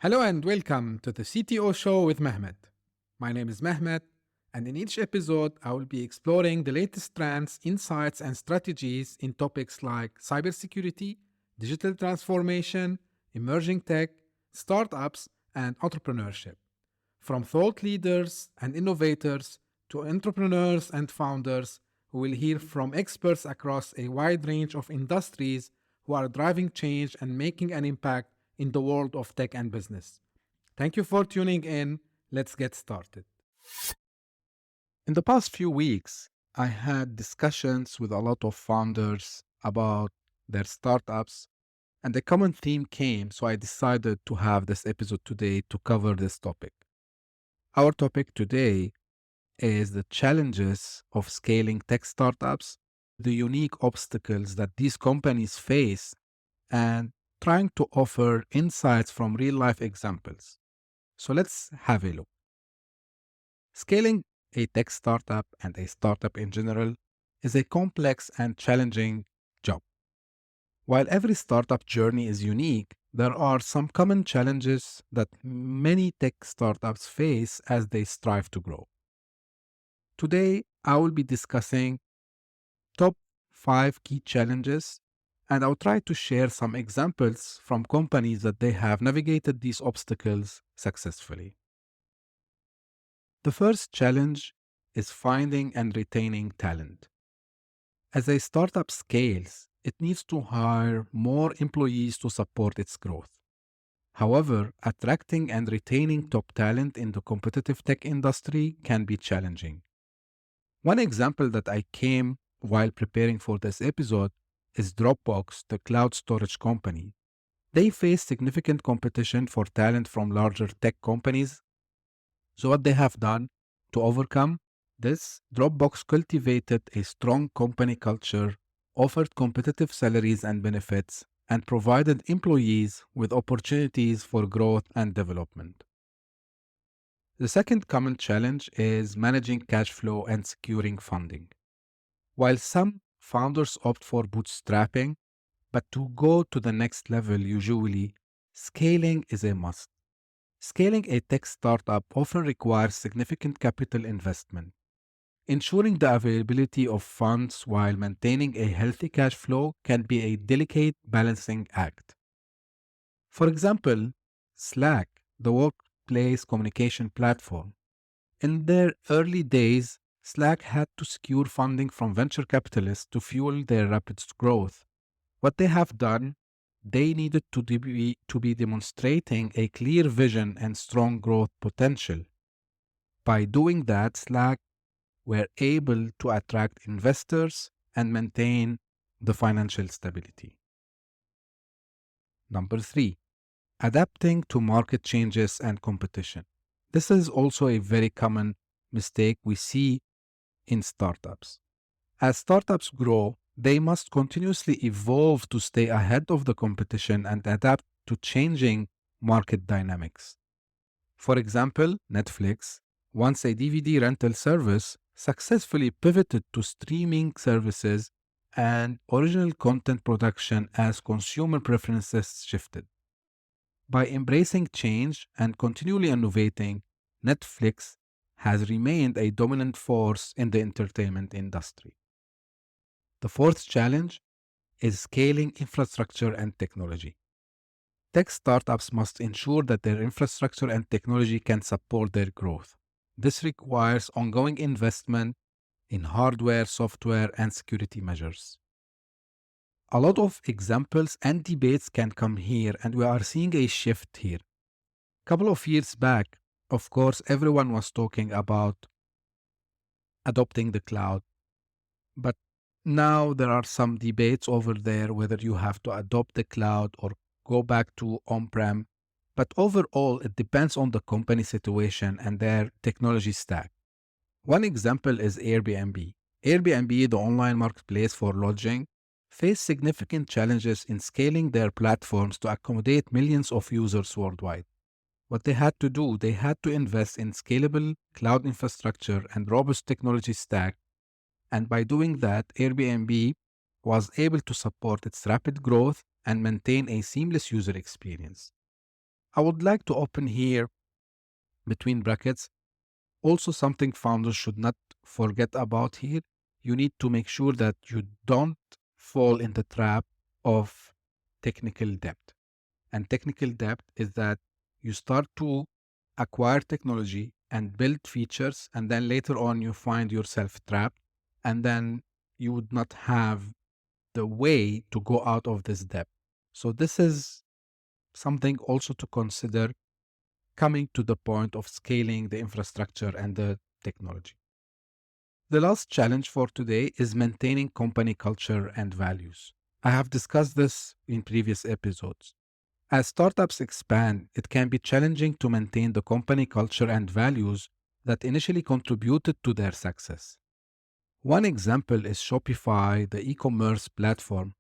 Hello and welcome to the CTO Show with Mehmet. My name is Mehmet, and in each episode, I will be exploring the latest trends, insights, and strategies in topics like cybersecurity, digital transformation, emerging tech, startups, and entrepreneurship. From thought leaders and innovators to entrepreneurs and founders, we will hear from experts across a wide range of industries who are driving change and making an impact in the world of tech and business. Thank you for tuning in. Let's get started. In the past few weeks, I had discussions with a lot of founders about their startups, and a common theme came, so I decided to have this episode today to cover this topic. Our topic today is the challenges of scaling tech startups, the unique obstacles that these companies face, and trying to offer insights from real life examples. So let's have a look. Scaling a tech startup and a startup in general is a complex and challenging job. While every startup journey is unique, there are some common challenges that many tech startups face as they strive to grow. Today, I will be discussing top 5 key challenges, and I'll try to share some examples from companies that they have navigated these obstacles successfully. The first challenge is finding and retaining talent. As a startup scales, it needs to hire more employees to support its growth. However, attracting and retaining top talent in the competitive tech industry can be challenging. One example that I came while preparing for this episode is Dropbox, the cloud storage company. They face significant competition for talent from larger tech companies. So, what they have done to overcome this, Dropbox cultivated a strong company culture, offered competitive salaries and benefits, and provided employees with opportunities for growth and development. The second common challenge is managing cash flow and securing funding. While some founders opt for bootstrapping, but to go to the next level, usually, scaling is a must. Scaling a tech startup often requires significant capital investment. Ensuring the availability of funds while maintaining a healthy cash flow can be a delicate balancing act. For example, Slack, the workplace communication platform. In their early days, Slack had to secure funding from venture capitalists to fuel their rapid growth. What they have done, they needed to be demonstrating a clear vision and strong growth potential. By doing that, Slack were able to attract investors and maintain the financial stability. Number 3, adapting to market changes and competition. This is also a very common mistake we see in startups. As startups grow, they must continuously evolve to stay ahead of the competition and adapt to changing market dynamics. For example, Netflix, once a DVD rental service, successfully pivoted to streaming services and original content production as consumer preferences shifted. By embracing change and continually innovating, Netflix has remained a dominant force in the entertainment industry. The fourth challenge is scaling infrastructure and technology. Tech startups must ensure that their infrastructure and technology can support their growth. This requires ongoing investment in hardware, software, and security measures. A lot of examples and debates can come here, and we are seeing a shift here. A couple of years back, of course, everyone was talking about adopting the cloud, but now there are some debates over there whether you have to adopt the cloud or go back to on-prem. But overall, it depends on the company situation and their technology stack. One example is Airbnb. Airbnb, the online marketplace for lodging, faced significant challenges in scaling their platforms to accommodate millions of users worldwide. What they had to do, they had to invest in scalable cloud infrastructure and robust technology stack. And by doing that, Airbnb was able to support its rapid growth and maintain a seamless user experience. I would like to open here between brackets. Also, something founders should not forget about here. You need to make sure that you don't fall in the trap of technical debt. And technical debt is that you start to acquire technology and build features, and then later on you find yourself trapped, and then you would not have the way to go out of this debt. So, this is something also to consider coming to the point of scaling the infrastructure and the technology. The last challenge for today is maintaining company culture and values. I have discussed this in previous episodes. As startups expand, it can be challenging to maintain the company culture and values that initially contributed to their success. One example is Shopify, the e commerce platform.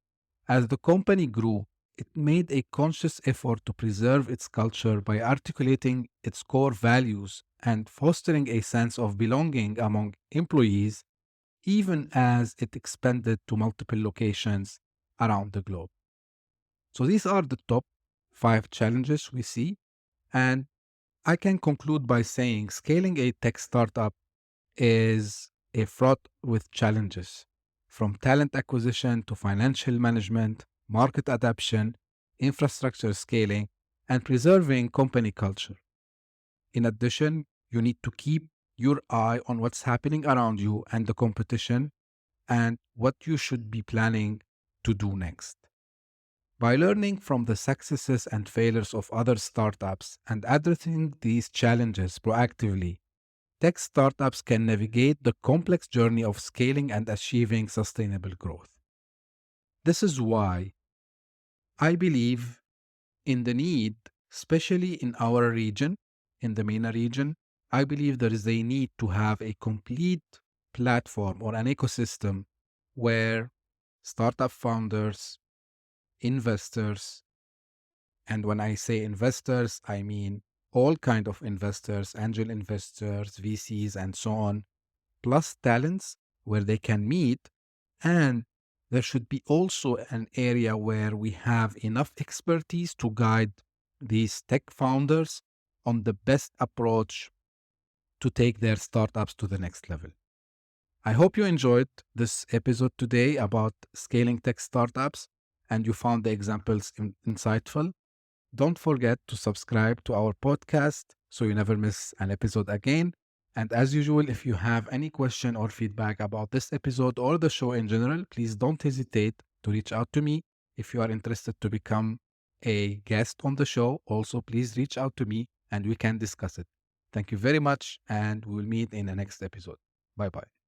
As the company grew, it made a conscious effort to preserve its culture by articulating its core values and fostering a sense of belonging among employees, even as it expanded to multiple locations around the globe. So these are the top 5 challenges we see. And I can conclude by saying scaling a tech startup is a fraught with challenges, from talent acquisition to financial management, market adaptation, infrastructure scaling, and preserving company culture. In addition, you need to keep your eye on what's happening around you and the competition and what you should be planning to do next. By learning from the successes and failures of other startups and addressing these challenges proactively, tech startups can navigate the complex journey of scaling and achieving sustainable growth. This is why I believe in the need, especially in our region, in the MENA region, I believe there is a need to have a complete platform or an ecosystem where startup founders, investors, and when I say investors, I mean all kind of investors, angel investors, VCs, and so on, plus talents where they can meet. And there should be also an area where we have enough expertise to guide these tech founders on the best approach to take their startups to the next level. I hope you enjoyed this episode today about scaling tech startups and you found the examples insightful. Don't forget to subscribe to our podcast so you never miss an episode again. And as usual, if you have any question or feedback about this episode or the show in general, please don't hesitate to reach out to me. If you are interested to become a guest on the show, also please reach out to me and we can discuss it. Thank you very much, and we will meet in the next episode. Bye bye.